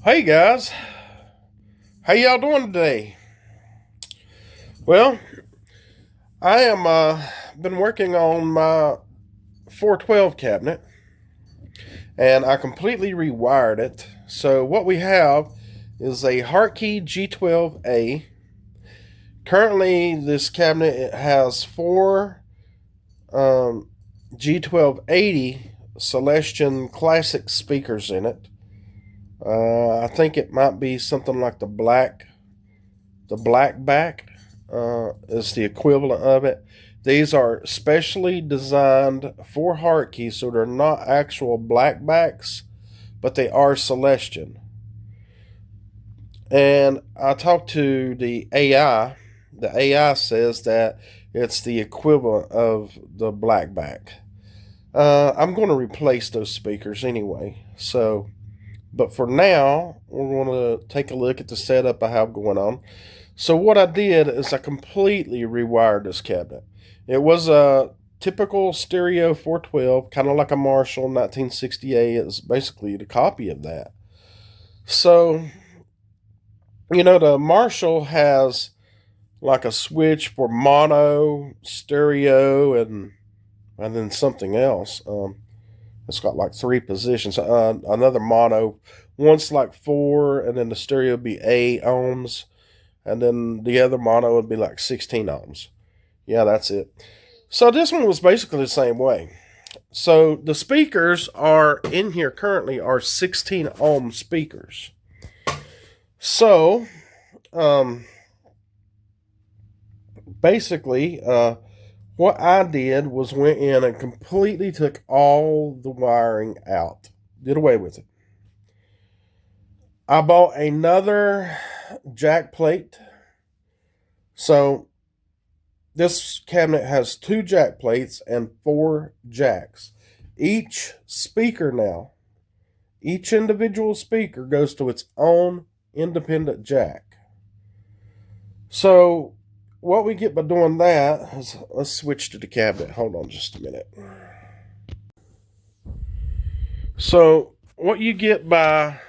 Hey guys, how y'all doing today? Well, I am been working on my 412 cabinet, and I completely rewired it. So what we have is a Hartke G412A. Currently, this cabinet has four G1280 Celestion Classic speakers in it. I think it might be something like the black back is the equivalent of it. These are specially designed for Hartke, so they're not actual black backs, but they are Celestion. And I talked to the AI. The AI says that it's the equivalent of the black back. I'm going to replace those speakers anyway. But for now, we're going to take a look at the setup I have going on. So what I did is I completely rewired this cabinet. It was a typical stereo 412, kind of like a Marshall 1968. It's basically the copy of that. So, the Marshall has like a switch for mono, stereo, and then something else. It's got like three positions. Another mono, one's like 4, and then the stereo would be 8 ohms, and then the other mono would be like 16 ohms. Yeah, that's it. So this one was basically the same way. So the speakers are in here currently are 16 ohm speakers. So, basically, what I did was went in and completely took all the wiring out. Did away with it. I bought another jack plate. So this cabinet has 2 jack plates and 4 jacks. Each individual speaker goes to its own independent jack. So what we get by doing that is, let's switch to the cabinet. Hold on just a minute. So what you get by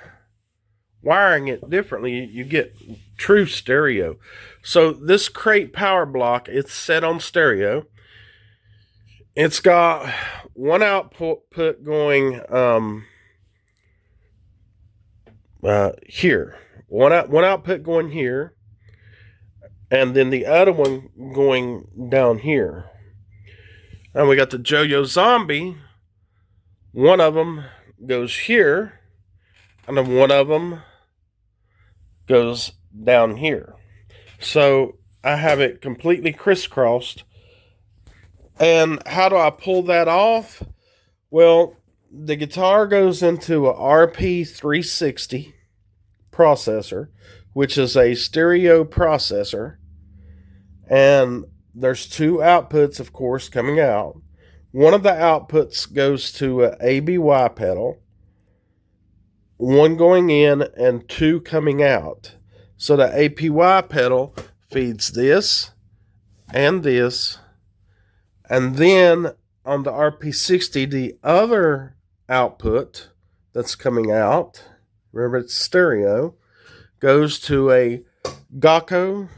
wiring it differently, you get true stereo. So this crate power block, it's set on stereo. It's got one output going here, one output going here, and then the other one going down here. And we got the Joyo Zombie. One of them goes here, and then one of them goes down here. So I have it completely crisscrossed. And how do I pull that off? Well, the guitar goes into a RP350 processor, which is a stereo processor. And there's 2 outputs, of course, coming out. One of the outputs goes to an ABY pedal, one going in and 2 coming out. So the APY pedal feeds this, and then on the RP60, the other output that's coming out, remember it's stereo, goes to a Gakko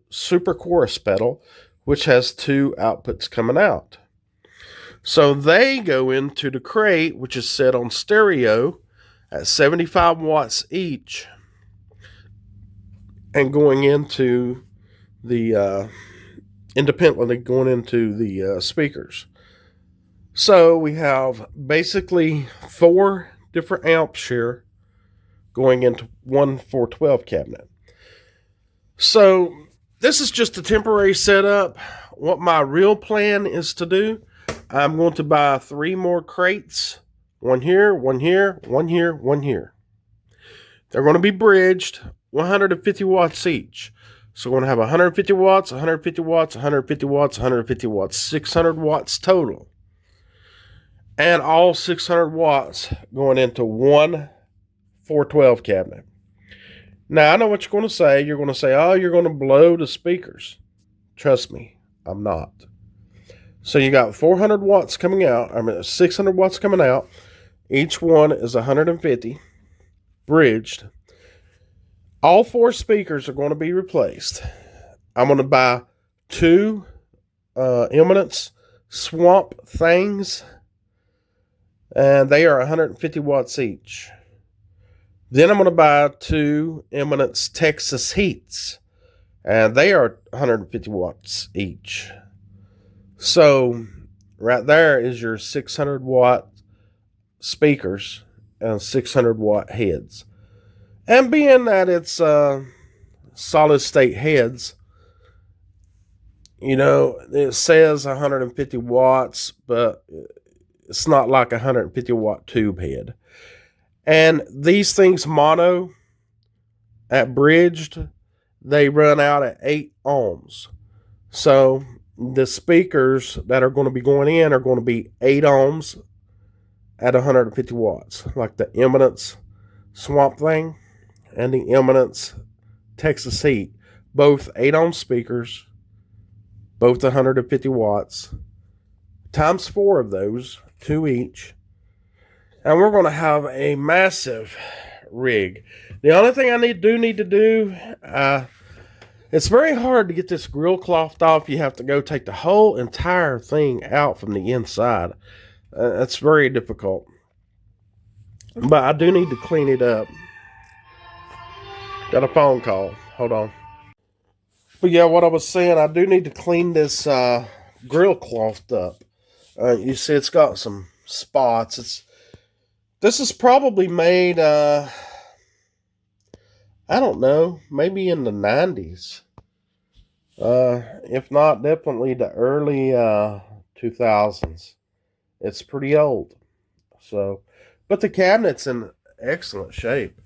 Super Chorus pedal, which has 2 outputs coming out. So they go into the crate, which is set on stereo at 75 watts each, and going into the independently going into the speakers. So we have basically 4 different amps here going into one 412 cabinet. So this is just a temporary setup. What my real plan is to do, I'm going to buy 3 more crates. One here, one here, one here, one here. They're going to be bridged, 150 watts each. So we're going to have 150 watts, 150 watts, 150 watts, 150 watts, 600 watts total. And all 600 watts going into one 412 cabinet. Now, I know what you're going to say. You're going to say, oh, you're going to blow the speakers. Trust me, I'm not. So you got 400 watts coming out. 600 watts coming out. Each one is 150 bridged. All 4 speakers are going to be replaced. I'm going to buy 2 Eminence Swamp Things, and they are 150 watts each. Then I'm going to buy 2 Eminence Texas Heats, and they are 150 watts each. So right there is your 600 watt speakers and 600 watt heads. And being that it's solid state heads, it says 150 watts, but it's not like a 150 watt tube head. And these things mono at bridged, they run out at 8 ohms. So the speakers that are going to be going in are going to be 8 ohms at 150 watts, like the Eminence Swamp Thing and the Eminence Texas Heat, both 8 ohm speakers, both 150 watts, times 4 of those, 2 each. And we're going to have a massive rig. The only thing I need to do, it's very hard to get this grill cloth off. You have to go take the whole entire thing out from the inside. It's very difficult. But I do need to clean it up. Got a phone call. Hold on. But yeah, what I was saying, I do need to clean this grill cloth up. You see it's got some spots. This is probably made, I don't know, maybe in the 90s. If not, definitely the early 2000s. It's pretty old. So, but the cabinet's in excellent shape.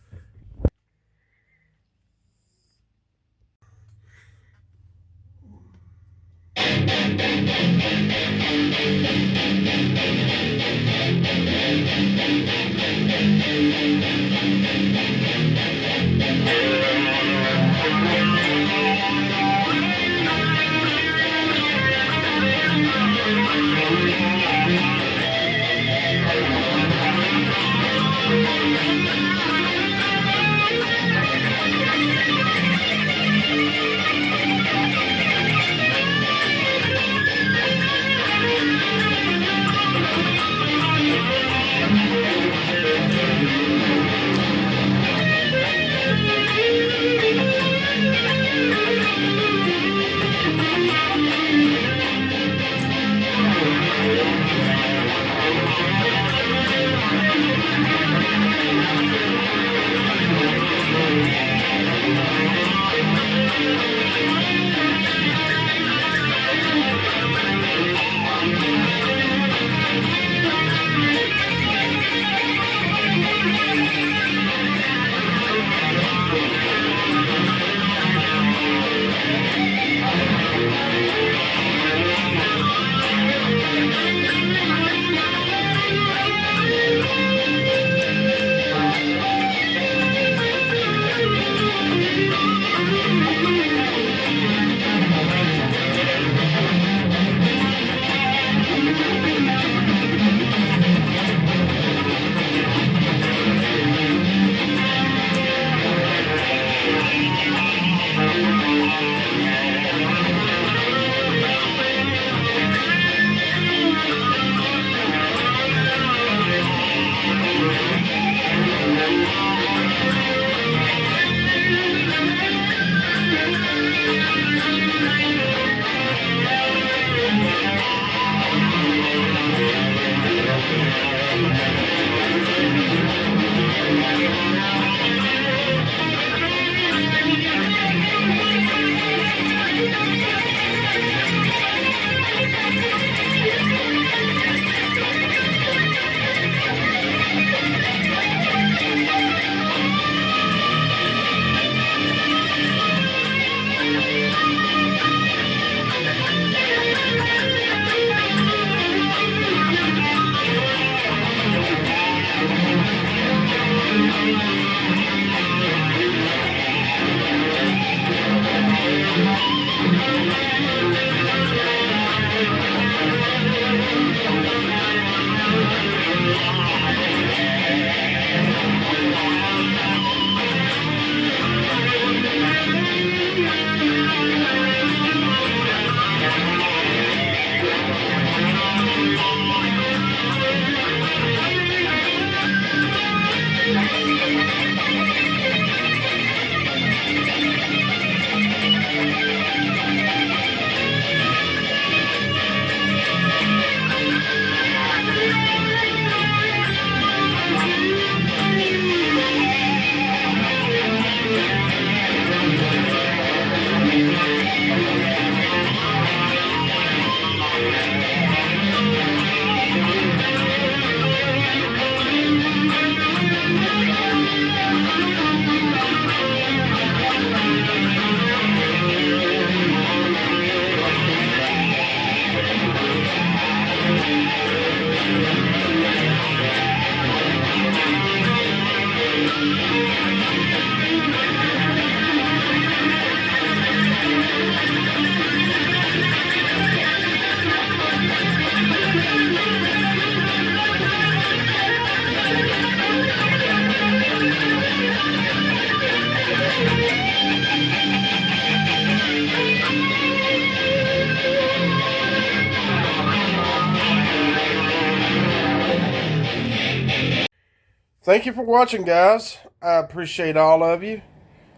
thank you for watching, guys. I appreciate all of you.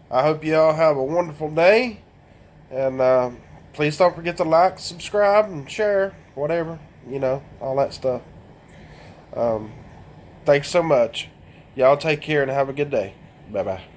I hope you all have a wonderful day. And please don't forget to like, subscribe, and share, whatever, all that stuff. Thanks so much. Y'all take care and have a good day. Bye-bye.